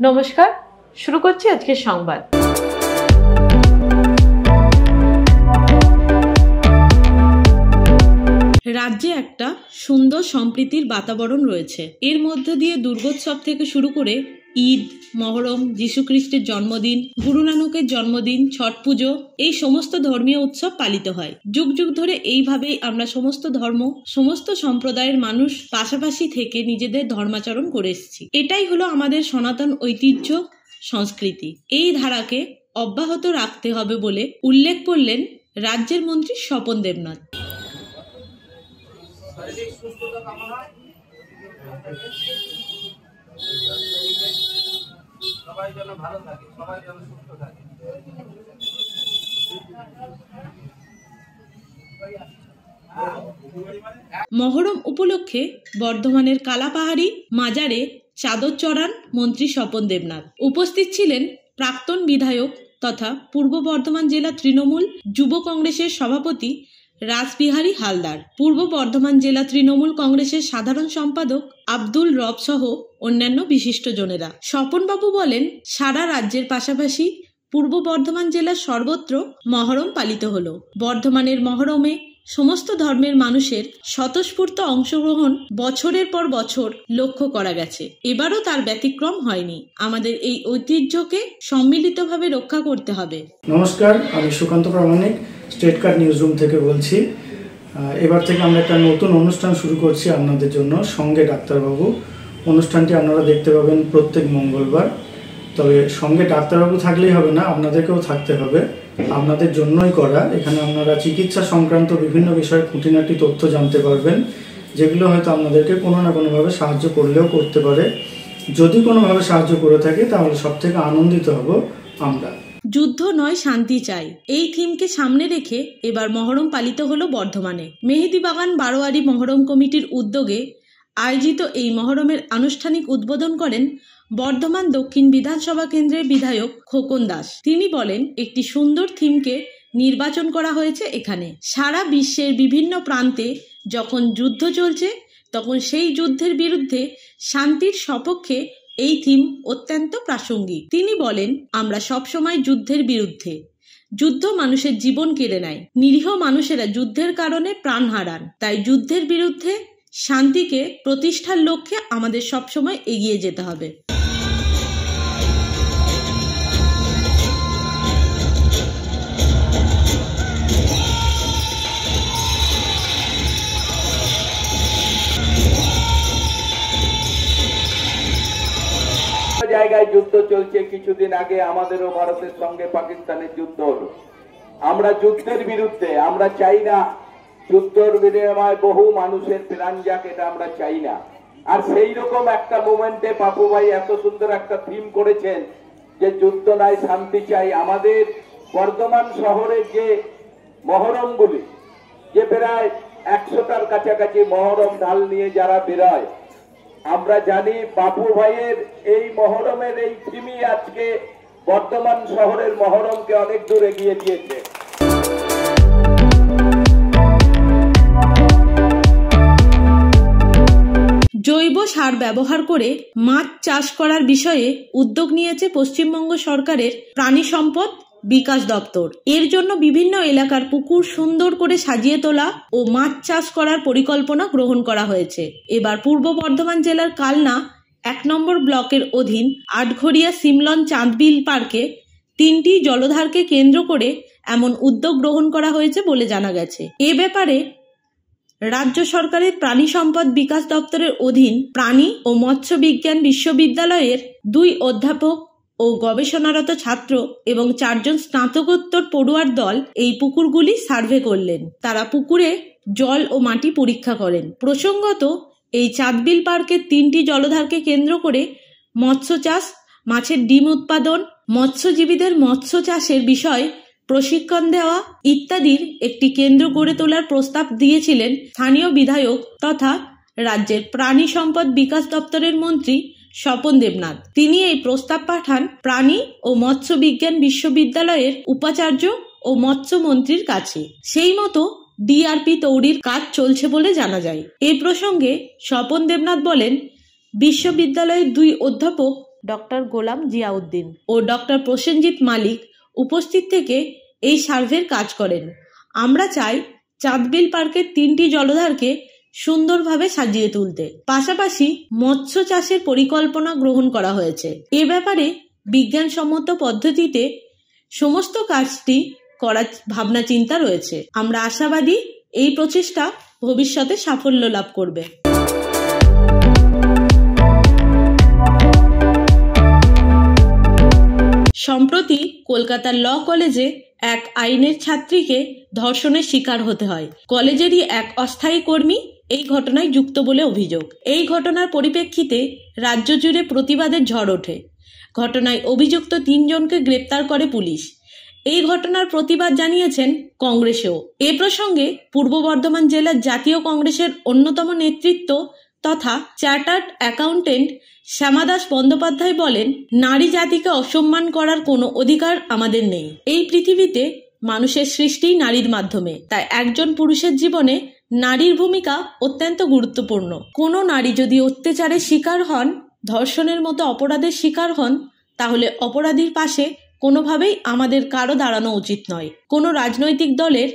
নমস্কার, শুরু করছি আজকের সংবাদ। রাজ্যে একটা সুন্দর সম্প্রীতির বাতাবরণ রয়েছে। এর মধ্য দিয়ে দুর্গোৎসব থেকে শুরু করে ঈদ, মহরম, যীশুখ্রিস্টের জন্মদিন, গুরু নানকের জন্মদিন, ছট পুজো, এই সমস্ত ধর্মীয় উৎসব পালিত হয়। যুগ যুগ ধরে এইভাবেই আমরা সমস্ত ধর্ম, সমস্ত সম্প্রদায়ের মানুষ পাশাপাশি থেকে নিজেদের ধর্মাচরণ করে এসেছি। এটাই হলো আমাদের সনাতন ঐতিহ্য, সংস্কৃতি। এই ধারাকে অব্যাহত রাখতে হবে বলে উল্লেখ করলেন রাজ্যের মন্ত্রী স্বপন দেবনাথ। মহরম উপলক্ষে বর্ধমানের কালাপাহাড়ি মাজারে চাদর চড়ান মন্ত্রী স্বপন দেবনাথ। উপস্থিত ছিলেন প্রাক্তন বিধায়ক তথা পূর্ব বর্ধমান জেলা তৃণমূল যুব কংগ্রেসের সভাপতি রাসবিহারী হালদার, পূর্ব বর্ধমান জেলা তৃণমূল কংগ্রেসের সাধারণ সম্পাদক আব্দুল রব সহ অন্যান্য বিশিষ্টজনেরা। স্বপনবাবু বলেন, সারা রাজ্যের পাশাপাশি পূর্ব বর্ধমান জেলার সর্বত্র মহরম পালিত হলো। বর্ধমানের মহরমে সমস্ত ধর্মের মানুষের স্বতঃস্ফূর্ত অংশগ্রহণ বছরের পর বছর লক্ষ্য করা গেছে। এবারও তার ব্যতিক্রম হয়নি। আমাদের এই ঐতিহ্যকে সম্মিলিতভাবে রক্ষা করতে হবে। নমস্কার, আমি সুকান্ত প্রামাণিক, স্টেট কার্ড নিউজ রুম থেকে বলছি। এবার থেকে আমরা একটা নতুন অনুষ্ঠান শুরু করছি আপনাদের জন্য, সঙ্গে ডাক্তারবাবু। অনুষ্ঠানটি আপনারা দেখতে পাবেন প্রত্যেক মঙ্গলবার। তবে সঙ্গে ডাক্তারবাবু থাকলেই হবে না, আপনাদেরকেও থাকতে হবে। আপনাদের জন্যই করা। এখানে আপনারা চিকিৎসা সংক্রান্ত বিভিন্ন বিষয়ে খুঁটিনাটি তথ্য জানতে পারবেন, যেগুলো হয়তো আপনাদেরকে কোনো না কোনোভাবে সাহায্য করলেও করতে পারে। যদি কোনোভাবে সাহায্য করে থাকে তাহলে সব থেকে আনন্দিত হব আমরা। যুদ্ধ নয়, শান্তি চাই, এই থিমকে সামনে রেখে এবার মহরম পালিত হলো বর্ধমানে। মেহেদিবাগান বারোয়ারি মহরম কমিটির উদ্যোগে আয়োজিত এই মহরমের আনুষ্ঠানিক উদ্বোধন করেন বর্ধমান দক্ষিণ বিধানসভা কেন্দ্রের বিধায়ক খোকন দাস। তিনি বলেন, একটি সুন্দর থিমকে নির্বাচন করা হয়েছে এখানে। সারা বিশ্বের বিভিন্ন প্রান্তে যখন যুদ্ধ চলছে, তখন সেই যুদ্ধের বিরুদ্ধে শান্তির সপক্ষে এই থিম অত্যন্ত প্রাসঙ্গিক। তিনি বলেন, আমরা সবসময় যুদ্ধের বিরুদ্ধে। যুদ্ধ মানুষের জীবন কেড়ে নেয়, নিরীহ মানুষেরা যুদ্ধের কারণে প্রাণ হারান। তাই যুদ্ধের বিরুদ্ধে শান্তিকে প্রতিষ্ঠার লক্ষ্যে আমাদের সবসময় এগিয়ে যেতে হবে। জায়গায় যুদ্ধ চলছে। কিছুদিন আগে আমাদেরও ভারতের সঙ্গে পাকিস্তানের যুদ্ধ হলো। আমরা যুদ্ধের বিরুদ্ধে, আমরা চাই না যুদ্ধের বিনিময়ে বহু মানুষের প্রাণ যাক, এটা আমরা চাই না। আর সেই রকম একটা মোমেন্টে পাপু ভাই এত সুন্দর একটা থিম করেছেন যে যুদ্ধ নাই, শান্তি চাই। আমাদের বর্ধমান শহরের যে মহরমগুলি, যে প্রায় 100টার কাছাকাছি মহরম ঢাল নিয়ে যারা বেরোয়, আমরা জানি বাপু ভাইয়ের এই মহরমের এই থিমই আজকে বর্ধমান শহরের মহরমকে অনেক দূর এগিয়ে দিয়েছে। জৈব সার ব্যবহার করে মাছ চাষ করার বিষয়ে উদ্যোগ নিয়েছে পশ্চিমবঙ্গ সরকারের প্রাণী সম্পদ বিকাশ দপ্তর। এর জন্য বিভিন্ন এলাকার পুকুর সুন্দর করে সাজিয়ে তোলা ও মাছ চাষ করার পরিকল্পনা গ্রহণ করা হয়েছে। এবার পূর্ব বর্ধমান জেলার কালনা 1 নম্বর ব্লকের অধীন আটঘরিয়া সিমলন চাঁদবিল পার্কে 3টি জলধারকে কেন্দ্র করে এমন উদ্যোগ গ্রহণ করা হয়েছে বলে জানা গেছে। এ ব্যাপারে রাজ্য সরকারের প্রাণী সম্পদ বিকাশ দপ্তরের অধীন প্রাণী ও মৎস্য বিজ্ঞান বিশ্ববিদ্যালয়ের 2 অধ্যাপক ও গবেষণারত ছাত্র এবং 4 জন স্নাতকোত্তর পড়ুয়ার দল এই পুকুরগুলি সার্ভে করলেন। তারা পুকুরে জল ও মাটি পরীক্ষা করেন। প্রসঙ্গত, এই চাঁদবিল পার্কের 3টি জলধারকে কেন্দ্র করে মৎস্য চাষ, মাছের ডিম উৎপাদন, মৎস্যজীবীদের মৎস্য চাষের বিষয় প্রশিক্ষণ দেওয়া ইত্যাদির একটি কেন্দ্র গড়ে তোলার প্রস্তাব দিয়েছিলেন স্থানীয় বিধায়ক তথা রাজ্যের প্রাণী সম্পদ বিকাশ দপ্তরের মন্ত্রী স্বপন দেবনাথ। তিনি এই প্রস্তাব পাঠান প্রাণী ও মৎস্য বিজ্ঞান বিশ্ববিদ্যালয়ের উপাচার্য ও মৎস্য মন্ত্রীর কাছে। সেই মতো ডিআরপি তৈরির কাজ চলছে বলে জানা যায়। এই প্রসঙ্গে স্বপন দেবনাথ বলেন, বিশ্ববিদ্যালয়ের 2 অধ্যাপক ডক্টর গোলাম জিয়াউদ্দিন ও ডক্টর প্রসেনজিৎ মালিক উপস্থিত থেকে এই সার্ভের কাজ করেন। আমরা চাই চাঁদবিল পার্কের 3টি জলাধারকে সুন্দরভাবে সাজিয়ে তুলতে। পাশাপাশি মৎস্য চাষের পরিকল্পনা গ্রহণ করা হয়েছে। এ ব্যাপারে বিজ্ঞানসম্মত পদ্ধতিতে সমস্ত কাজটি করার ভাবনা চিন্তা রয়েছে। আমরা আশাবাদী এই প্রচেষ্টা ভবিষ্যতে সাফল্য লাভ করবে। সম্প্রতি কলকাতার ল কলেজে এক আইনের ছাত্রীকে ধর্ষণের শিকার হতে হয়। কলেজেরই এক অস্থায়ী কর্মী এই ঘটনায় যুক্ত বলে অভিযোগ। এই ঘটনার পরিপ্রেক্ষিতে রাজ্য জুড়ে প্রতিবাদের ঝড় ওঠে। ঘটনায় অভিযুক্ত 3 জনকে গ্রেপ্তার করে পুলিশ। এই ঘটনার প্রতিবাদ জানিয়েছেন কংগ্রেসেও। এ প্রসঙ্গে পূর্ব বর্ধমান জেলার জাতীয় কংগ্রেসের অন্যতম নেতৃত্ব তথা চার্টার্ড অ্যাকাউন্টেন্ট শ্যামাদাস বন্দ্যোপাধ্যায় বলেন, নারী জাতিকে অসম্মান করার কোনো অধিকার আমাদের নেই। এই পৃথিবীতে মানুষের সৃষ্টি নারীর মাধ্যমে, তাই একজন পুরুষের জীবনে নারীর ভূমিকা অত্যন্ত গুরুত্বপূর্ণ। কোনো নারী যদি অত্যাচারের শিকার হন, ধর্ষণের মতো অপরাধের শিকার হন, তাহলে অপরাধীর পাশে কোনোভাবেই আমাদের কারো দাঁড়ানো উচিত নয়। কোনো রাজনৈতিক দলের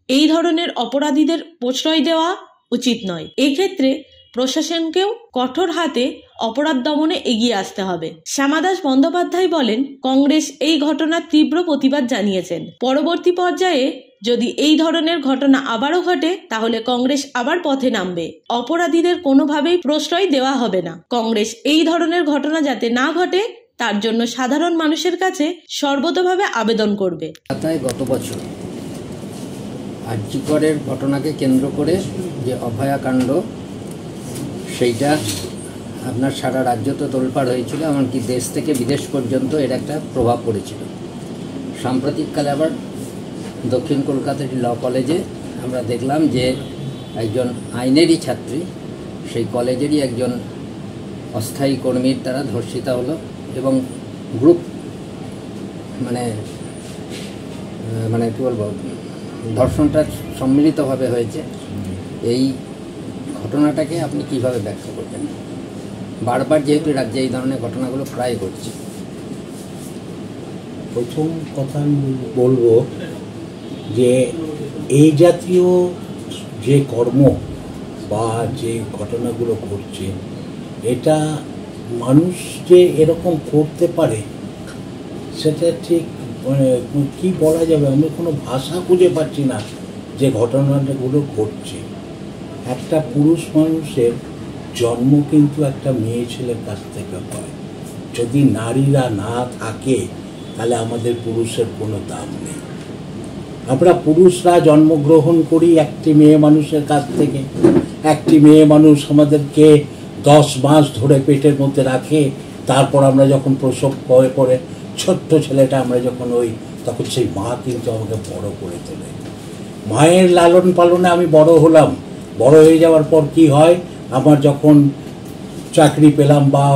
এই ধরনের অপরাধীদের প্রশ্রয় দেওয়া উচিত নয়। এক্ষেত্রে প্রশাসনকেও কঠোর হাতে অপরাধ দমনে এগিয়ে আসতে হবে। শ্যামাদাস বন্দ্যোপাধ্যায় বলেন, কংগ্রেস এই ঘটনার তীব্র প্রতিবাদ জানিয়েছেন। পরবর্তী পর্যায়ে যদি এই ধরনের ঘটনা আবারও ঘটে, তাহলে কংগ্রেস আবার পথে নামবে। অপরাধীদের কোনোভাবেই প্রশ্রয় দেওয়া হবে না। কংগ্রেস এই ধরনের ঘটনা যাতে না ঘটে তার জন্য সাধারণ মানুষের কাছে সর্বতোভাবে আবেদন করবে। গত বছর আরজিকরের ঘটনাকে কেন্দ্র করে যে অভয়াকাণ্ড, সেইটা আপনার সারা রাজ্য তো তোলপাড় হয়েছিল, এমনকি দেশ থেকে বিদেশ পর্যন্ত এর একটা প্রভাব পড়েছিল। সাম্প্রতিককালে আবার দক্ষিণ কলকাতার ল কলেজে আমরা দেখলাম যে একজন আইনেরই ছাত্রী, সেই কলেজেরই একজন অস্থায়ী কর্মীর দ্বারা ধর্ষিতা হলো এবং গ্রুপ মানে কী বলবো, ধর্ষণটা সম্মিলিতভাবে হয়েছে। এই ঘটনাটাকে আপনি কিভাবে ব্যাখ্যা করবেন? বারবার যেহেতু রাজ্যে এই ধরনের ঘটনাগুলো প্রায় ঘটছে। প্রথম কথা আমি বলবো যে এই জাতীয় যে কর্ম বা যে ঘটনাগুলো ঘটছে, এটা মানুষ যে এরকম করতে পারে সেটা ঠিক কি বলা যাবে, আমি কোনো ভাষা খুঁজে পাচ্ছি না যে ঘটনাগুলো ঘটছে। একটা পুরুষ মানুষের জন্ম কিন্তু একটা মেয়ে ছেলের কাছ থেকে হয়। যদি নারীরা না থাকে তাহলে আমাদের পুরুষের কোনো দাম নেই। আমরা পুরুষরা জন্মগ্রহণ করি একটি মেয়ে মানুষের কাছ থেকে। একটি মেয়ে মানুষ আমাদেরকে 10 মাস ধরে পেটের মধ্যে রাখে, তারপর আমরা যখন প্রসব করে ছোট্ট ছেলেটা আমরা যখন তখন সেই মা কিন্তু আমাকে বড় করে তোলে। মায়ের লালন পালনে আমি বড় হলাম। বড় হয়ে যাওয়ার পর কি হয়, আমার যখন চাকরি পেলাম বা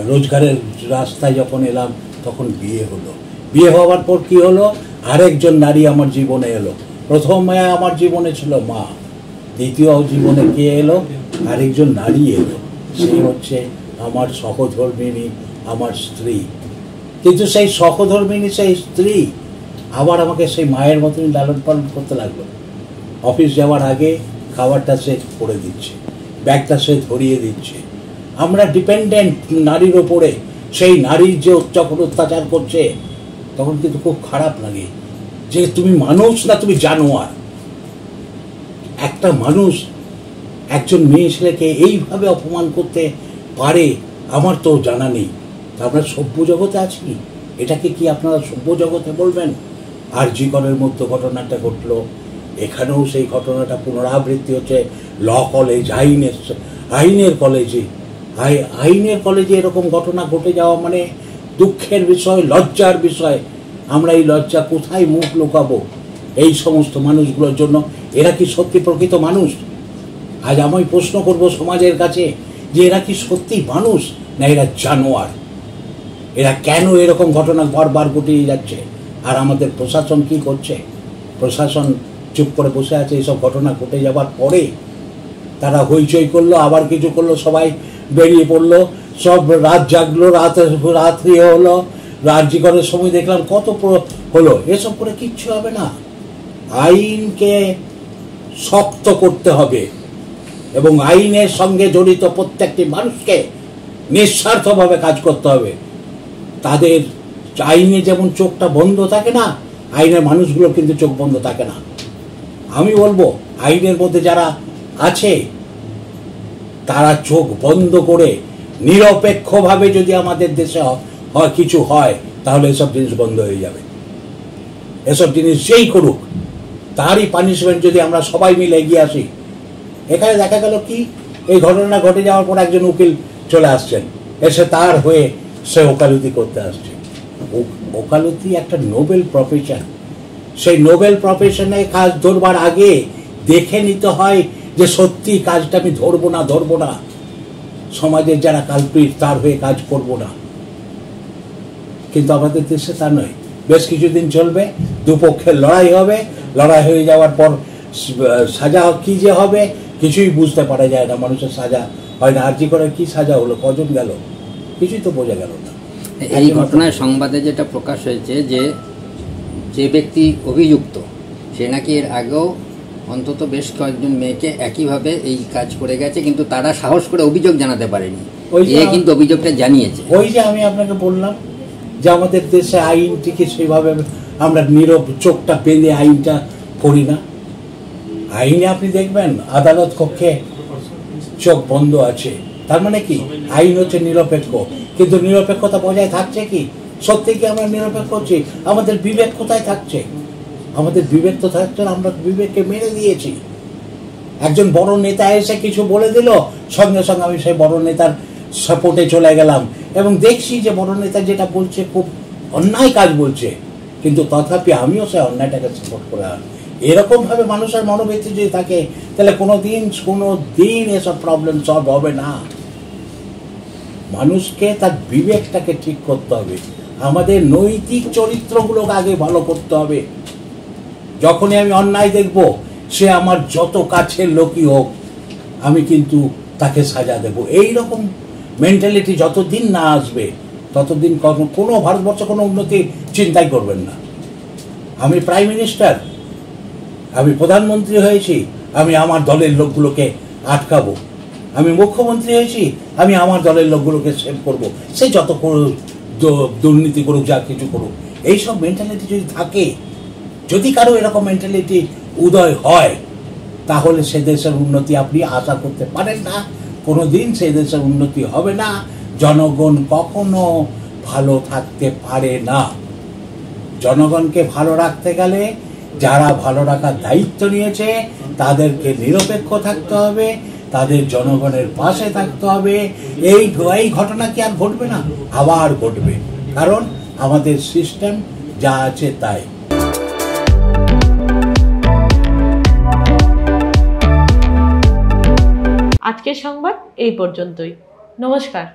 রোজগারের রাস্তায় যখন এলাম, তখন বিয়ে হলো। বিয়ে হওয়ার পর কি হলো, আরেকজন নারী আমার জীবনে এলো। প্রথম মায়া আমার জীবনে ছিল মা, দ্বিতীয় জীবনে কে এলো, আরেকজন নারী এলো, সে হচ্ছে আমার সহধর্মিণী, আমার স্ত্রী। কিন্তু সেই সহধর্মিণী, সেই স্ত্রী আবার আমাকে সেই মায়ের মতনই লালন পালন করতে লাগলো। অফিস যাওয়ার আগে খাবারটা সে করে দিচ্ছে, ব্যাগটা সে ধরিয়ে দিচ্ছে। আমরা ডিপেন্ডেন্ট নারীর ওপরে। সেই নারীর যে যখন অত্যাচার করছে, তখন কিন্তু খুব খারাপ লাগে যে তুমি মানুষ না, তুমি জানোয়ার। একটা মানুষ একজন মেয়ে ছেলেকে এইভাবে অপমান করতে পারে, আমার তো জানা নেই। আমরা সভ্য জগতে আছি, এটাকে কি আপনারা সভ্য জগতে বলবেন? আরজিকরের মধ্যে ঘটনাটা ঘটলো, এখানেও সেই ঘটনাটা পুনরাবৃত্তি হচ্ছে। ল কলেজ, আইনের কলেজে এরকম ঘটনা ঘটে যাওয়া মানে দুঃখের বিষয়, লজ্জার বিষয়। আমরা এই লজ্জা কোথায় মুখ লুকাবো এই সমস্ত মানুষগুলোর জন্য? এরা কি সত্যি প্রকৃত মানুষ? আজ আমি প্রশ্ন করব সমাজের কাছে যে এরা কি সত্যি মানুষ না এরা জানোয়ার? এরা কেন এরকম ঘটনা বারবার ঘটিয়ে যাচ্ছে? আর আমাদের প্রশাসন কি করছে? প্রশাসন চুপ করে বসে আছে। এইসব ঘটনা ঘটে যাবার পরে তারা হইচই করলো, আবার কিছু করলো, সবাই বেরিয়ে পড়লো, সব রাত জাগলো, রাত্রি হলো, রাজ্যি করার সময় দেখলাম কত হলো। এসব করে কিচ্ছু হবে না। আইনকে শক্ত করতে হবে এবং আইনের সঙ্গে জড়িত প্রত্যেকটি মানুষকে নিঃস্বার্থভাবে কাজ করতে হবে। তাদের আইনে যেমন চোখটা বন্ধ থাকে না, আইনের মানুষগুলো কিন্তু চোখ বন্ধ থাকে না। আমি বলবো আইনের মধ্যে যারা আছে তারা চোখ বন্ধ করে নিরপেক্ষভাবে যদি আমাদের দেশে কিছু হয় তাহলে এসব জিনিস বন্ধ হয়ে যাবে। এসব জিনিস যেই করুক তারই পানিশমেন্ট যদি আমরা সবাই মিলে এগিয়ে আসি। এখানে দেখা গেল কি, এই ঘটনা ঘটে যাওয়ার পর একজন উকিল চলে আসছেন, এসে তার হয়ে সে ওকালতি করতে আসছে। ওকালতি একটা নোবেল প্রফেশন। সেই নোবেল প্রফেশনে কাজ ধরবার আগে দেখে নিতে হয় যে সত্যি কাজটা আমি ধরবো না, সমাজের যারা কালপ্রিট তার হয়ে কাজ করব না। কিন্তু আমাদের দেশে তা নয়। বেশ কিছুদিন চলবে, দুপক্ষের লড়াই হবে, লড়াই হয়ে যাওয়ার পর সাজা কি যে হবে কিছুই বুঝতে পারা যায় না। মানুষের সাজা হয় না। আরজি করে কি সাজা হলো, কজন গেল, কিছুই তো বোঝা গেল না। এই ঘটনায় সংবাদে যেটা প্রকাশ হয়েছে যে ব্যক্তি অভিযুক্ত সে নাকি এর আগেও অন্তত বেশ কয়েকজন মেয়েকে একইভাবে এই কাজ করে গেছে, কিন্তু তারা সাহস করে অভিযোগ জানাতে পারেনি। এ কিন্তু অভিযোগটা জানিয়েছে। ওই যে আমি আপনাকে বললাম যে আমাদের দেশে আইনটিকে সেভাবে আমরা চোখটা বেঁধে আইনটা করি না। আইনে আপনি দেখবেন আদালত কক্ষে চোখ বন্ধ আছে, তার মানে কি আইন হচ্ছে নিরপেক্ষ। কিন্তু নিরপেক্ষতা বজায় থাকছে কি? সত্যি কি আমরা নিরপেক্ষ হচ্ছি? আমাদের বিবেক কোথায় থাকছে? আমাদের বিবেক তো থাকছে না, আমরা বিবেককে মেরে দিয়েছি। একজন বড় নেতা এসে কিছু বলে দিল, সঙ্গে সঙ্গে আমি সেই বড় নেতার সাপোর্টে চলে গেলাম এবং দেখছি যে বড় নেতা যেটা বলছে খুব অন্যায় কাজ বলছে, কিন্তু তথাপি আমিও সেই অন্যায়টাকে সাপোর্ট করে। এরকম ভাবে মানুষের মনোবৃত্তি যদি থাকে তাহলে কোনো দিন এসব প্রবলেম সলভ হবে না। মানুষকে তার বিবেকটাকে ঠিক করতে হবে। আমাদের নৈতিক চরিত্রগুলোকে আগে ভালো করতে হবে। যখনই আমি অন্যায় দেখব, সে আমার যত কাছের লোকই হোক, আমি কিন্তু তাকে সাজা দেব। এইরকম মেন্টালিটি যতদিন না আসবে ততদিন কোনো ভারতবর্ষ কোনো উন্নতি চিন্তাই করবেন না। আমি প্রাইম মিনিস্টার, আমি প্রধানমন্ত্রী হয়েছি, আমি আমার দলের লোকগুলোকে আটকাবো। আমি মুখ্যমন্ত্রী হয়েছি, আমি আমার দলের লোকগুলোকে সেভ করবো। সে যত দুর্নীতি করুক, যা কিছু করুক, এইসব মেন্টালিটি যদি থাকে, যদি কারো এরকম মেন্টালিটি উদয় হয়, তাহলে সে দেশের উন্নতি আপনি আশা করতে পারেন না। কোনোদিন সেই দেশের উন্নতি হবে না। জনগণ কখনো ভালো থাকতে পারে না। জনগণকে ভালো রাখতে গেলে যারা ভালো রাখার দায়িত্ব নিয়েছে তাদেরকে নিরপেক্ষ থাকতে হবে, তাদের জনগণের পাশে থাকতে হবে। এই ঘটনা কি আর ঘটবে না? আবার ঘটবে, কারণ আমাদের সিস্টেম যা আছে তাই। আজকের সংবাদ এই পর্যন্তই। নমস্কার।